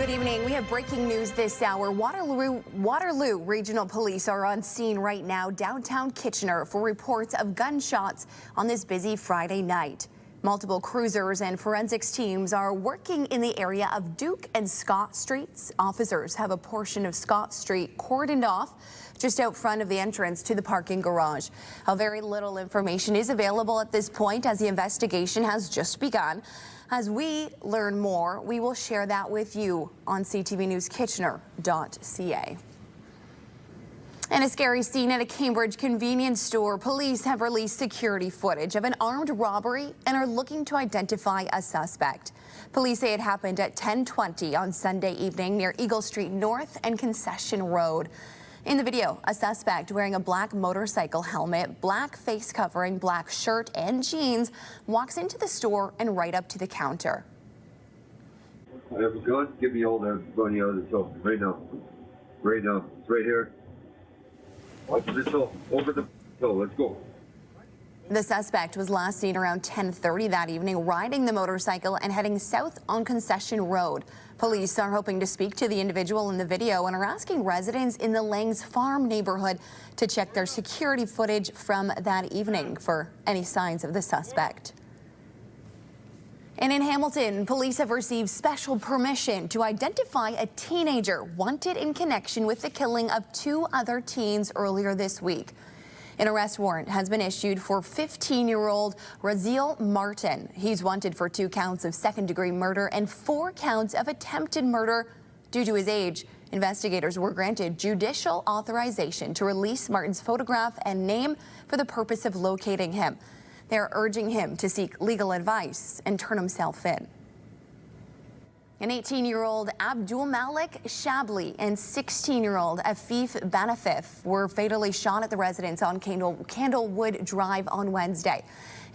Good evening. We have breaking news this hour. Waterloo Regional Police are on scene right now downtown Kitchener for reports of gunshots on this busy Friday night. Multiple cruisers and forensics teams are working in the area of Duke and Scott Streets. Officers have a portion of Scott Street cordoned off just out front of the entrance to the parking garage. Very little information is available at this point as the investigation has just begun. As we learn more, we will share that with you on ctvnewskitchener.ca. And a scary scene at a Cambridge convenience store. Police have released security footage of an armed robbery and are looking to identify a suspect. Police say it happened at 10:20 on Sunday evening near Eagle Street North and Concession Road. In the video, a suspect wearing a black motorcycle helmet, black face covering, black shirt and jeans walks into the store and right up to the counter. I have a gun. Give me all that money out of the till right now. Right now. It's right here. Watch the till. Over the till. Let's go. The suspect was last seen around 10:30 that evening riding the motorcycle and heading south on Concession Road. Police are hoping to speak to the individual in the video and are asking residents in the Langs Farm neighborhood to check their security footage from that evening for any signs of the suspect. And in Hamilton, police have received special permission to identify a teenager wanted in connection with the killing of 2 other teens earlier this week. An arrest warrant has been issued for 15-year-old Raziel Martin. He's wanted for 2 counts of second-degree murder and 4 counts of attempted murder. Due to his age, investigators were granted judicial authorization to release Martin's photograph and name for the purpose of locating him. They're urging him to seek legal advice and turn himself in. An 18-year-old Abdul Malik Shabli and 16-year-old Afif Banafif were fatally shot at the residence on Candlewood Drive on Wednesday.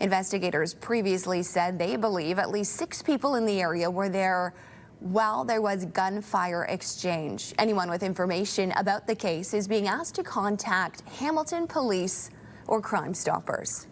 Investigators previously said they believe at least 6 people in the area were there while there was gunfire exchange. Anyone with information about the case is being asked to contact Hamilton Police or Crime Stoppers.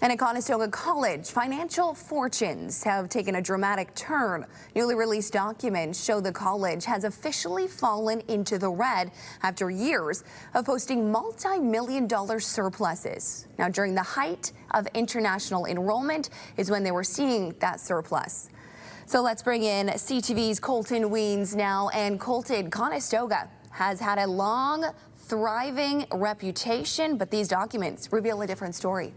And at Conestoga College, financial fortunes have taken a dramatic turn. Newly released documents show the college has officially fallen into the red after years of posting multi-million-dollar surpluses. Now, during the height of international enrollment is when they were seeing that surplus. So let's bring in CTV's Colton Weens now. And Colton, Conestoga has had a long, thriving reputation, but these documents reveal a different story.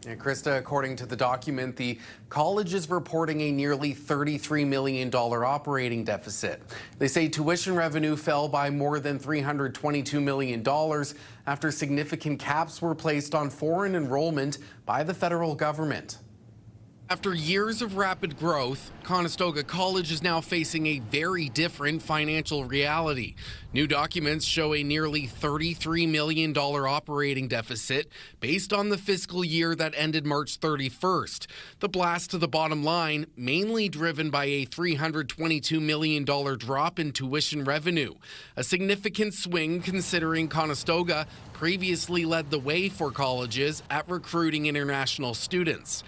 Yeah, Krista, according to the document, the college is reporting a nearly $33 million operating deficit. They say tuition revenue fell by more than $322 million after significant caps were placed on foreign enrollment by the federal government. After years of rapid growth, Conestoga College is now facing a very different financial reality. New documents show a nearly $33 million operating deficit based on the fiscal year that ended March 31st. The blast to the bottom line, mainly driven by a $322 million drop in tuition revenue. A significant swing considering Conestoga previously led the way for colleges at recruiting international students.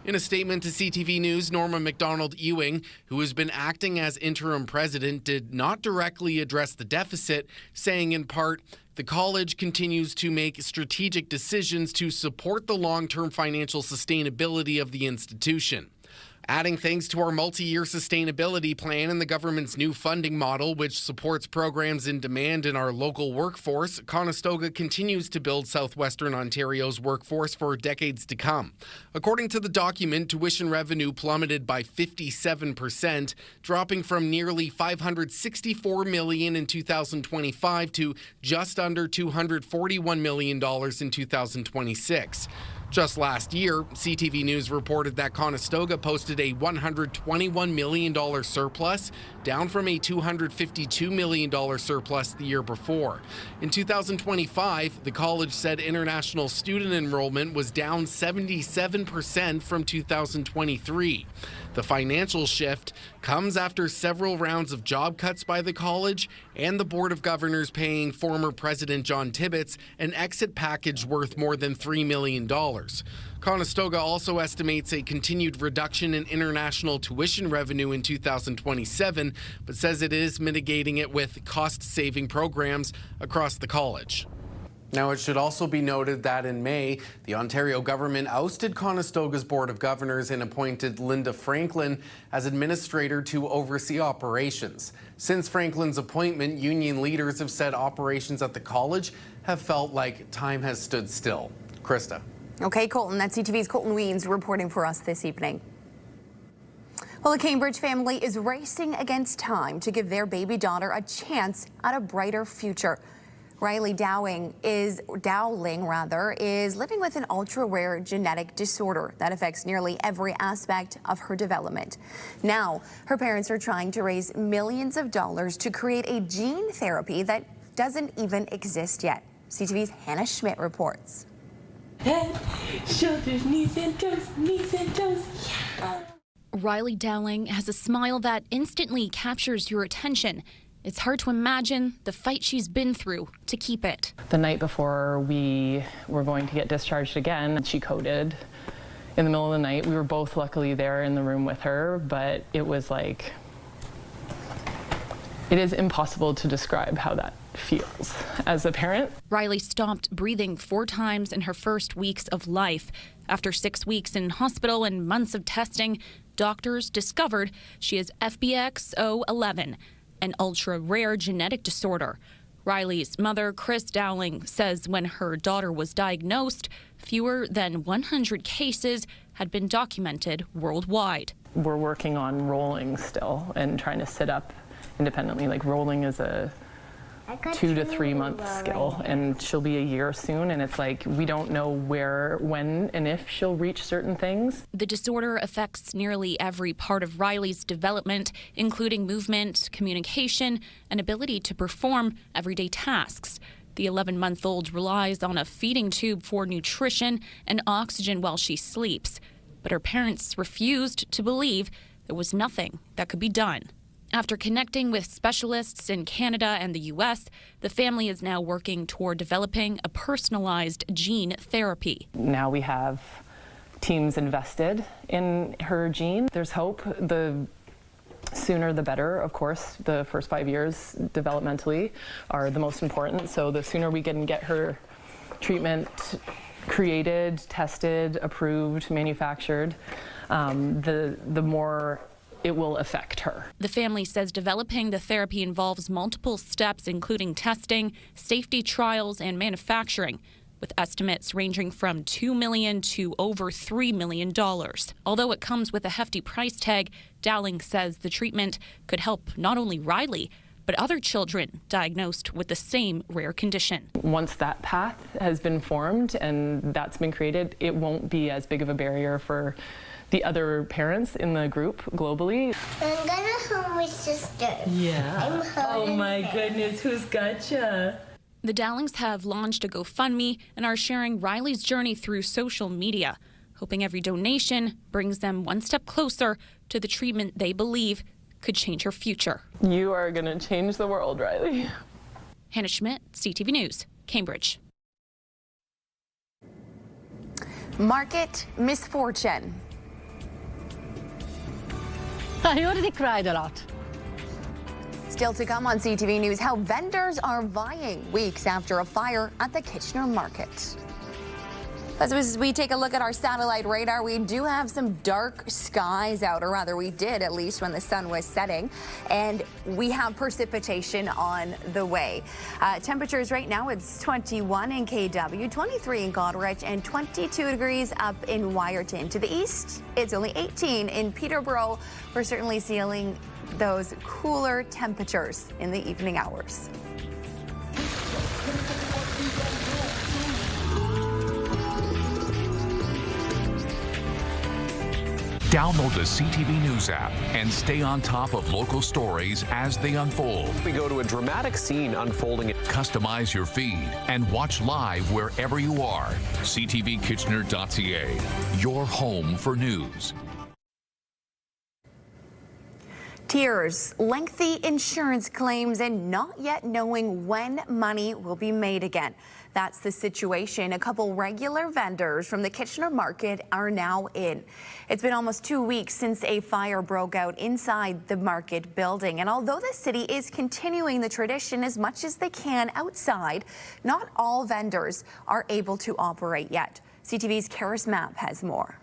In a statement to CTV News, Norma MacDonald-Ewing, who has been acting as interim president, did not directly address the deficit, saying in part, the college continues to make strategic decisions to support the long-term financial sustainability of the institution. Adding thanks to our multi-year sustainability plan and the government's new funding model, which supports programs in demand in our local workforce, Conestoga continues to build southwestern Ontario's workforce for decades to come. According to the document, tuition revenue plummeted by 57%, dropping from nearly $564 million in 2025 to just under $241 million in 2026. Just last year, CTV News reported that Conestoga posted a $121 million surplus, down from a $252 million surplus the year before. In 2025, the college said international student enrollment was down 77% from 2023. The financial shift comes after several rounds of job cuts by the college and the Board of Governors paying former President John Tibbetts an exit package worth more than $3 million. Conestoga also estimates a continued reduction in international tuition revenue in 2027, but says it is mitigating it with cost-saving programs across the college. Now, it should also be noted that in May, the Ontario government ousted Conestoga's Board of Governors and appointed Linda Franklin as administrator to oversee operations. Since Franklin's appointment, union leaders have said operations at the college have felt like time has stood still. Krista. Okay, Colton, that's CTV's Colton Weens reporting for us this evening. Well, the Cambridge family is racing against time to give their baby daughter a chance at a brighter future. Riley Dowling is living with an ultra-rare genetic disorder that affects nearly every aspect of her development. Now, her parents are trying to raise millions of dollars to create a gene therapy that doesn't even exist yet. CTV's Hannah Schmidt reports. Head, shoulders, knees and toes, knees and toes. Yeah. Riley Dowling has a smile that instantly captures your attention. It's hard to imagine the fight she's been through to keep it. The night before we were going to get discharged again, she coded in the middle of the night. We were both luckily there in the room with her, but it was like, it is impossible to describe how that feels as a parent. Riley stopped breathing 4 times in her first weeks of life. After 6 weeks in hospital and months of testing, doctors discovered she has FBXO11, an ultra-rare genetic disorder. Riley's mother, Chris Dowling, says when her daughter was diagnosed, fewer than 100 cases had been documented worldwide. We're working on rolling still and trying to sit up independently. Like, rolling is a 2 to 3 month skill, and she'll be a year soon, and it's like we don't know where, when, and if she'll reach certain things. The disorder affects nearly every part of Riley's development, including movement, communication, and ability to perform everyday tasks. The 11-month-old relies on a feeding tube for nutrition and oxygen while she sleeps, but her parents refused to believe there was nothing that could be done. After connecting with specialists in Canada and the U.S., the family is now working toward developing a personalized gene therapy. Now we have teams invested in her gene. There's hope. The sooner the better, of course. The first 5 years developmentally are the most important, so the sooner we can get her treatment created, tested, approved, manufactured, the more it will affect her. The family says developing the therapy involves multiple steps, including testing, safety trials, and manufacturing, with estimates ranging from $2 million to over $3 million. Although it comes with a hefty price tag, Dowling says the treatment could help not only Riley, but other children diagnosed with the same rare condition. Once that path has been formed and that's been created, it won't be as big of a barrier for the other parents in the group globally. I'm gonna hold my sister. Yeah. Oh my goodness, who's gotcha? The Dowlings have launched a GoFundMe and are sharing Riley's journey through social media, hoping every donation brings them one step closer to the treatment they believe could change her future. You are gonna change the world, Riley. Hannah Schmidt, CTV News, Cambridge. Market misfortune. I already cried a lot. Still to come on CTV News, how vendors are vying weeks after a fire at the Kitchener market. As we take a look at our satellite radar, we do have some dark skies out, or rather we did at least when the sun was setting, and we have precipitation on the way. Temperatures right now, it's 21 in KW, 23 in Goderich, and 22 degrees up in Wyerton. To the east, it's only 18 in Peterborough. We're certainly seeing those cooler temperatures in the evening hours. Download the CTV News app and stay on top of local stories as they unfold. We go to a dramatic scene unfolding. Customize your feed and watch live wherever you are. CTVKitchener.ca, your home for news. Tears, lengthy insurance claims, and not yet knowing when money will be made again. That's the situation a couple regular vendors from the Kitchener market are now in. It's been almost 2 weeks since a fire broke out inside the market building. And although the city is continuing the tradition as much as they can outside, not all vendors are able to operate yet. CTV's Karis Mapp has more.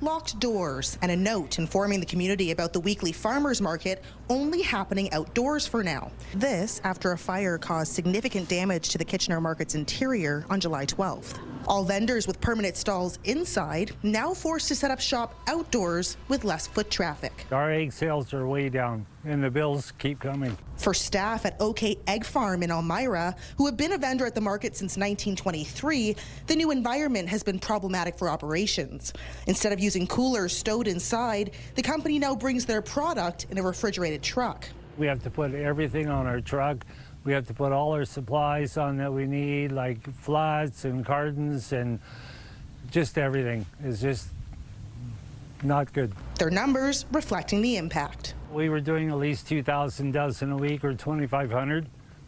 Locked doors and a note informing the community about the weekly farmers market only happening outdoors for now. This after a fire caused significant damage to the Kitchener market's interior on July 12th. All vendors with permanent stalls inside now forced to set up shop outdoors with less foot traffic. Our egg sales are way down and the bills keep coming. For staff at OK Egg Farm in Elmira, who have been a vendor at the market since 1923, the new environment has been problematic for operations. Instead of using coolers stowed inside, the company now brings their product in a refrigerated truck. We have to put everything on our truck. We have to put all our supplies on that we need, like flats and cartons and just everything. It's just not good. Their numbers reflecting the impact. We were doing at least 2,000 dozen a week or 2,500.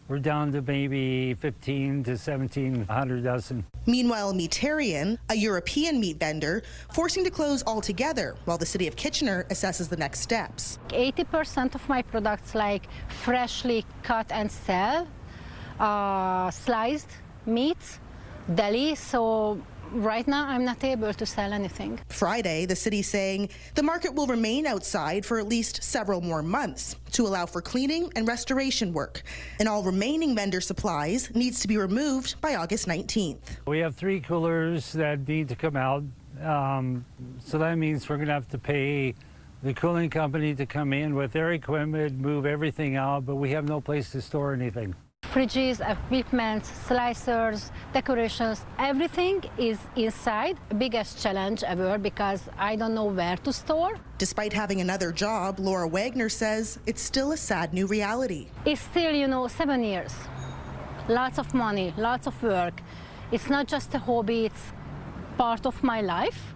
We're down to maybe 1,500 to 1,700 dozen. Meanwhile, Meatarian, a European meat vendor, forcing to close altogether while the city of Kitchener assesses the next steps. 80% of my products like freshly cut and sell, sliced meats, deli, so right now I'm not able to sell anything. Friday, the city saying the market will remain outside for at least several more months to allow for cleaning and restoration work. And all remaining vendor supplies needs to be removed by August 19th. We have 3 coolers that need to come out. So that means we're going to have to pay the cooling company to come in with their equipment, move everything out, but we have no place to store anything. Fridges, equipment, slicers, decorations, everything is inside. Biggest challenge ever because I don't know where to store. Despite having another job, Laura Wagner says it's still a sad new reality. It's still, 7 years. Lots of money, lots of work. It's not just a hobby, it's part of my life.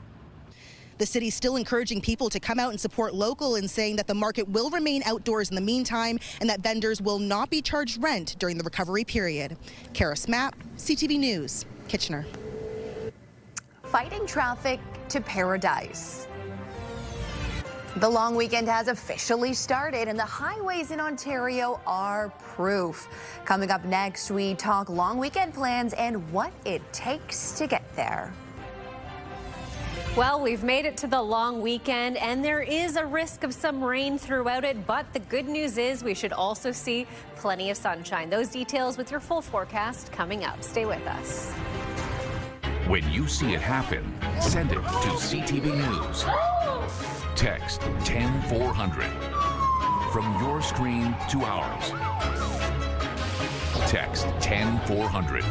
The city's still encouraging people to come out and support local and saying that the market will remain outdoors in the meantime and that vendors will not be charged rent during the recovery period. Karis Mapp, CTV News, Kitchener. Fighting traffic to paradise. The long weekend has officially started and the highways in Ontario are proof. Coming up next, we talk long weekend plans and what it takes to get there. Well, we've made it to the long weekend, and there is a risk of some rain throughout it, but the good news is we should also see plenty of sunshine. Those details with your full forecast coming up. Stay with us. When you see it happen, send it to CTV News. Text 10400. From your screen to ours. Text 10400.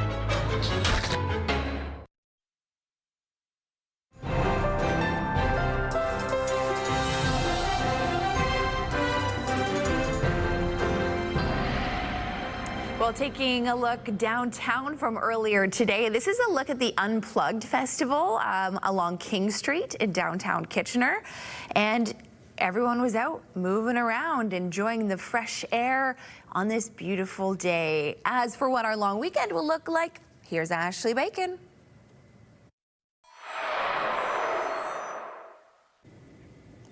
Well, taking a look downtown from earlier today, this is a look at the Unplugged Festival along King Street in downtown Kitchener. And everyone was out moving around, enjoying the fresh air on this beautiful day. As for what our long weekend will look like, here's Ashley Bacon.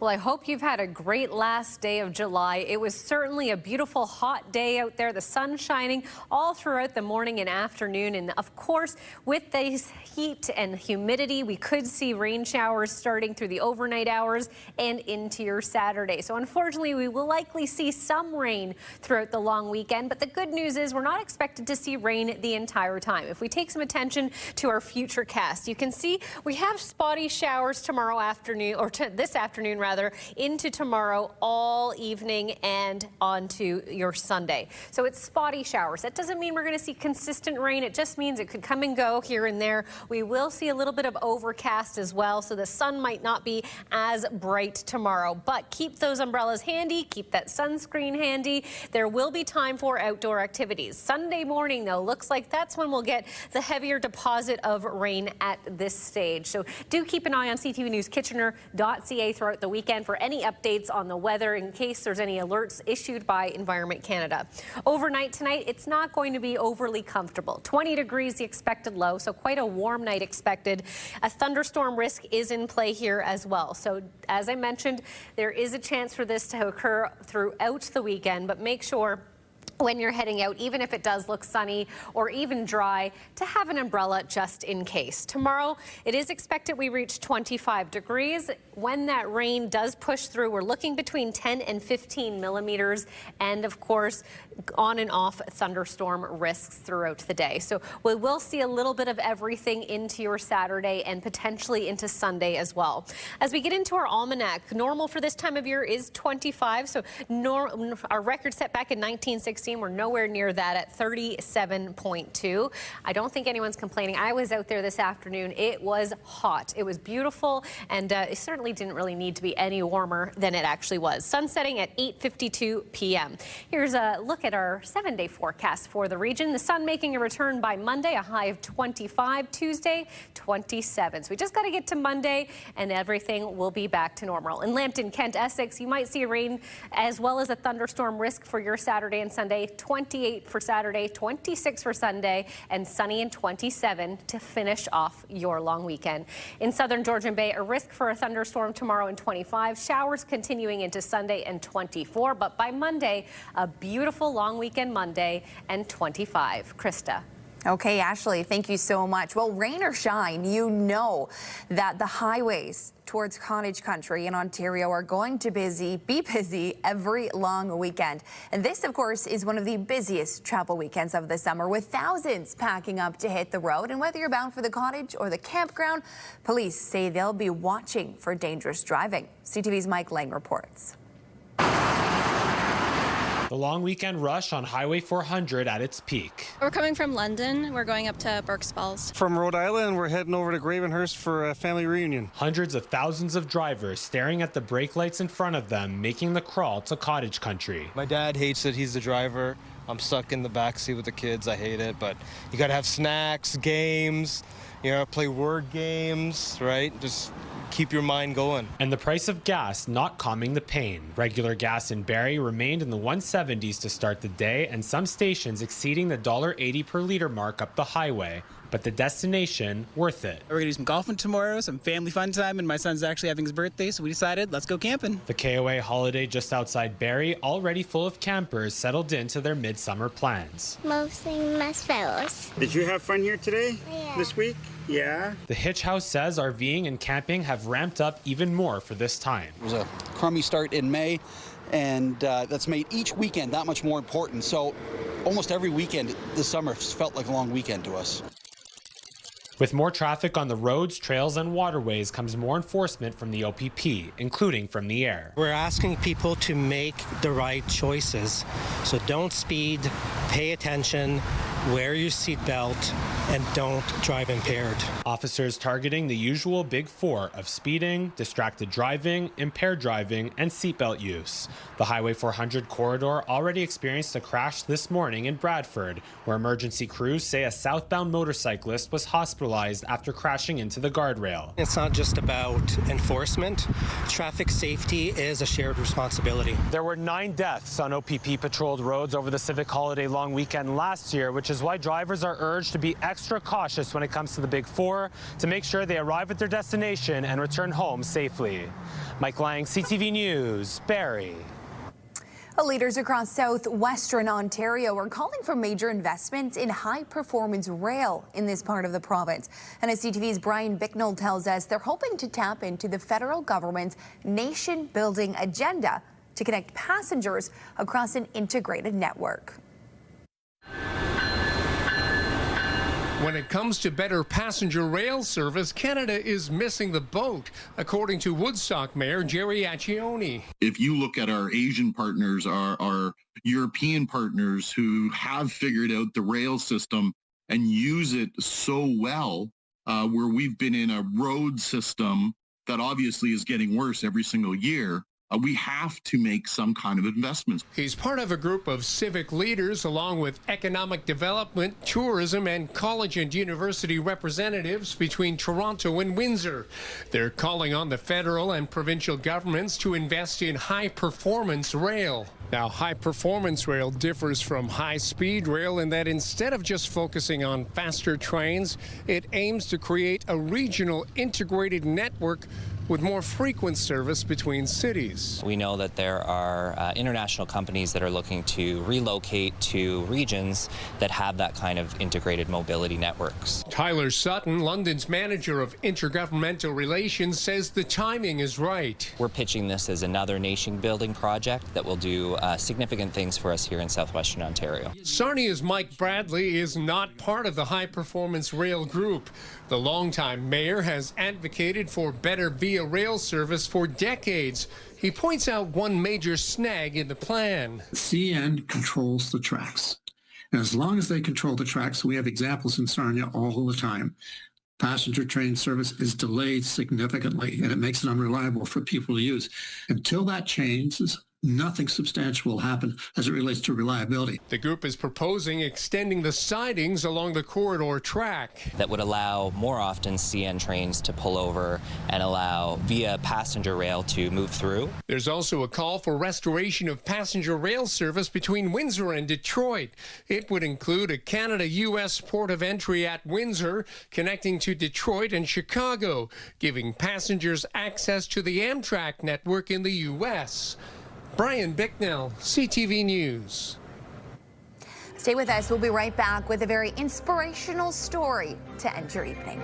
Well, I hope you've had a great last day of July. It was certainly a beautiful hot day out there, the sun shining all throughout the morning and afternoon. And of course, with this heat and humidity, we could see rain showers starting through the overnight hours and into your Saturday. So unfortunately, we will likely see some rain throughout the long weekend. But the good news is we're not expected to see rain the entire time. If we take some attention to our future cast, you can see we have spotty showers tomorrow afternoon, or this afternoon rather, into tomorrow all evening and onto your Sunday. So it's spotty showers. That doesn't mean we're going to see consistent rain. It just means it could come and go here and there. We will see a little bit of overcast as well, so the sun might not be as bright tomorrow. But keep those umbrellas handy. Keep that sunscreen handy. There will be time for outdoor activities. Sunday morning, though, looks like that's when we'll get the heavier deposit of rain at this stage. So do keep an eye on CTVNewsKitchener.ca throughout the week. weekend for any updates on the weather in case there's any alerts issued by Environment Canada. Overnight tonight, it's not going to be overly comfortable. 20 degrees the expected low, so quite a warm night expected. A thunderstorm risk is in play here as well. So as I mentioned, there is a chance for this to occur throughout the weekend, but make sure when you're heading out, even if it does look sunny or even dry, to have an umbrella just in case. Tomorrow, it is expected we reach 25 degrees. When that rain does push through, we're looking between 10 and 15 millimeters, and of course, on and off thunderstorm risks throughout the day. So we will see a little bit of everything into your Saturday and potentially into Sunday as well. As we get into our almanac, normal for this time of year is 25. So our record set back in 1916, we're nowhere near that at 37.2. I don't think anyone's complaining. I was out there this afternoon. It was hot. It was beautiful, and it certainly didn't really need to be any warmer than it actually was. Sun setting at 8:52 p.m. Here's a look at our 7-day forecast for the region. The sun making a return by Monday, a high of 25. Tuesday, 27. So we just got to get to Monday, and everything will be back to normal. In Lambton, Kent, Essex, you might see rain as well as a thunderstorm risk for your Saturday and Sunday. 28 for Saturday, 26 for Sunday, and sunny and 27 to finish off your long weekend. In southern Georgian Bay, a risk for a thunderstorm tomorrow and 25. Showers continuing into Sunday and 24. But by Monday, a beautiful long weekend Monday and 25. Krista. Okay, Ashley, thank you so much. Well, rain or shine, you know that the highways towards cottage country in Ontario are going to be busy every long weekend. And this, of course, is one of the busiest travel weekends of the summer, with thousands packing up to hit the road. And whether you're bound for the cottage or the campground, police say they'll be watching for dangerous driving. CTV's Mike Lang reports. The long weekend rush on Highway 400 at its peak. We're coming from London. We're going up to Burke's Falls. From Rhode Island, we're heading over to Gravenhurst for a family reunion. Hundreds of thousands of drivers staring at the brake lights in front of them, making the crawl to cottage country. My dad hates it. He's the driver. I'm stuck in the backseat with the kids. I hate it, but you gotta have snacks, games, play word games, right? Just keep your mind going. And the price of gas not calming the pain. Regular gas in Barrie remained in the 170s to start the day, and some stations exceeding the $1.80 per liter mark up the highway. But the destination, worth it. We're gonna do some golfing tomorrow, some family fun time, and my son's actually having his birthday, so we decided, let's go camping. The KOA holiday just outside Barrie, already full of campers settled into their midsummer plans. Mostly marshmallows. Did you have fun here today? Yeah. This week? Yeah. The Hitch House says RVing and camping have ramped up even more for this time. It was a crummy start in May, and that's made each weekend that much more important. So almost every weekend this summer felt like a long weekend to us. With more traffic on the roads, trails, and waterways comes more enforcement from the OPP, including from the air. We're asking people to make the right choices. So don't speed, pay attention, wear your seatbelt, and don't drive impaired. Officers targeting the usual big four of speeding, distracted driving, impaired driving, and seatbelt use. The Highway 400 corridor already experienced a crash this morning in Bradford, where emergency crews say a southbound motorcyclist was hospitalized after crashing into the guardrail. It's not just about enforcement. Traffic safety is a shared responsibility. There were 9 deaths on OPP patrolled roads over the civic holiday long weekend last year, which is why drivers are urged to be extra cautious when it comes to the Big Four to make sure they arrive at their destination and return home safely. Mike Lang, CTV News, Barrie. Leaders across southwestern Ontario are calling for major investments in high-performance rail in this part of the province. And as CTV's Brian Bicknell tells us, they're hoping to tap into the federal government's nation-building agenda to connect passengers across an integrated network. When it comes to better passenger rail service, Canada is missing the boat, according to Woodstock Mayor Jerry Accioni. If you look at our Asian partners, our European partners who have figured out the rail system and use it so well, where we've been in a road system that obviously is getting worse every single year, we have to make some kind of investments. He's part of a group of civic leaders along with economic development, tourism, and college and university representatives between Toronto and Windsor. They're calling on the federal and provincial governments to invest in high-performance rail. Now, high-performance rail differs from high-speed rail in that instead of just focusing on faster trains, it aims to create a regional integrated network with more frequent service between cities. We know that there are international companies that are looking to relocate to regions that have that kind of integrated mobility networks. Tyler Sutton, London's manager of intergovernmental relations, says the timing is right. We're pitching this as another nation-building project that will do significant things for us here in southwestern Ontario. Sarnia's Mike Bradley is not part of the high-performance rail group. The longtime mayor has advocated for better via rail service for decades. He points out one major snag in the plan. CN controls the tracks. And as long as they control the tracks, we have examples in Sarnia all the time. Passenger train service is delayed significantly, and it makes it unreliable for people to use. Until that changes, nothing substantial will happen as it relates to reliability. The group is proposing extending the sidings along the corridor track. That would allow more often CN trains to pull over and allow via passenger rail to move through. There's also a call for restoration of passenger rail service between Windsor and Detroit. It would include a Canada-US port of entry at Windsor, connecting to Detroit and Chicago, giving passengers access to the Amtrak network in the U.S. Brian Bicknell, CTV News. Stay with us. We'll be right back with a very inspirational story to end your evening.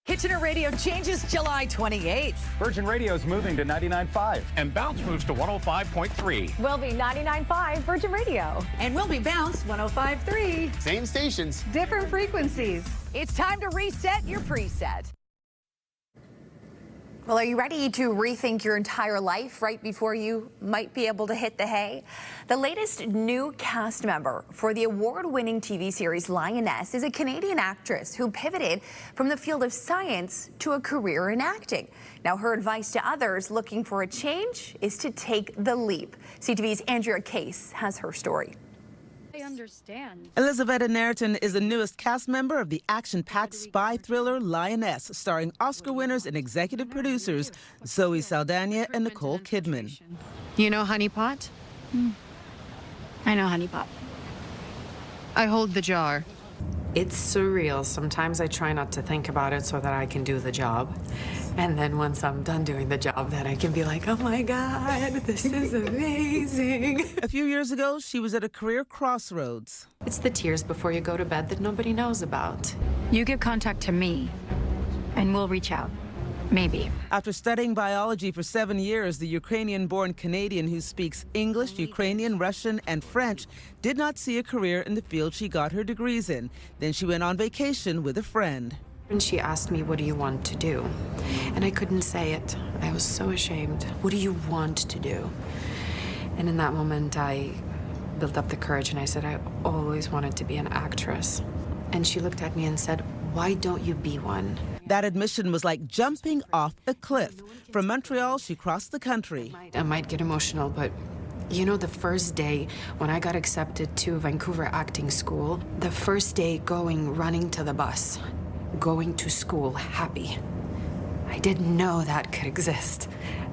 Kitchener Radio changes July 28th. Virgin Radio is moving to 99.5. And Bounce moves to 105.3. We'll be 99.5 Virgin Radio. And we'll be Bounce 105.3. Same stations. Different frequencies. It's time to reset your preset. Well, are you ready to rethink your entire life right before you might be able to hit the hay? The latest new cast member for the award-winning TV series Lioness is a Canadian actress who pivoted from the field of science to a career in acting. Now, her advice to others looking for a change is to take the leap. CTV's Andrea Case has her story. I understand. Elizabeth Nerton is the newest cast member of the action-packed spy thriller Lioness, starring Oscar winners and executive producers Zoe Saldana and Nicole Kidman. You know Honey Pot? I know Honey Pot. I hold the jar. It's surreal. Sometimes I try not to think about it so that I can do the job. And then once I'm done doing the job, then I can be like, oh my God, this is amazing. A few years ago, she was at a career crossroads. It's the tears before you go to bed that nobody knows about. You give contact to me, and we'll reach out. Maybe. After studying biology for 7 years, the Ukrainian-born Canadian who speaks English, Ukrainian, Russian, and French did not see a career in the field she got her degrees in. Then she went on vacation with a friend. And she asked me, what do you want to do? And I couldn't say it. I was so ashamed. What do you want to do? And in that moment, I built up the courage and I said, I always wanted to be an actress. And she looked at me and said, why don't you be one? That admission was like jumping off a cliff. From Montreal, she crossed the country. I might get emotional, but you know, the first day when I got accepted to Vancouver acting school, the first day running to the bus, going to school happy. I didn't know that could exist.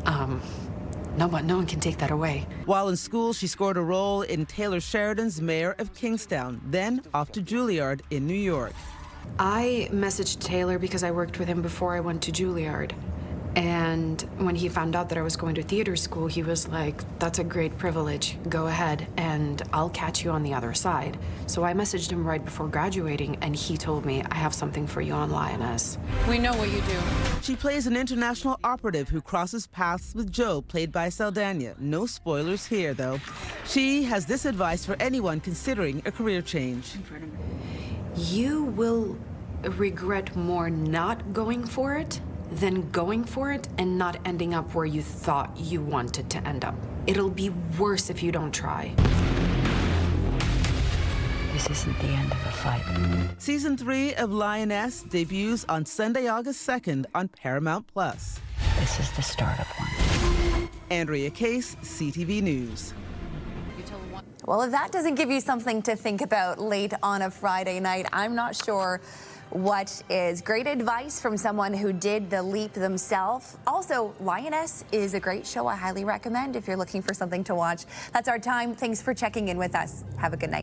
No one can take that away. While in school, she scored a role in Taylor Sheridan's Mayor of Kingstown, then off to Juilliard in New York. I messaged Taylor because I worked with him before I went to Juilliard. And when he found out that I was going to theater school, he was like, that's a great privilege. Go ahead, and I'll catch you on the other side. So I messaged him right before graduating, and he told me, I have something for you on Lioness. We know what you do. She plays an international operative who crosses paths with Joe, played by Saldana. No spoilers here, though. She has this advice for anyone considering a career change. You will regret more not going for it than going for it and not ending up where you thought you wanted to end up. It'll be worse if you don't try. This isn't the end of a fight. Season 3 of Lioness debuts on Sunday, August 2nd on Paramount+. this is the start of one. Andrea Case, CTV News. Well, if that doesn't give you something to think about late on a Friday night, I'm not sure what is. Great advice from someone who did the leap themselves. Also, Lioness is a great show I highly recommend if you're looking for something to watch. That's our time. Thanks for checking in with us. Have a good night.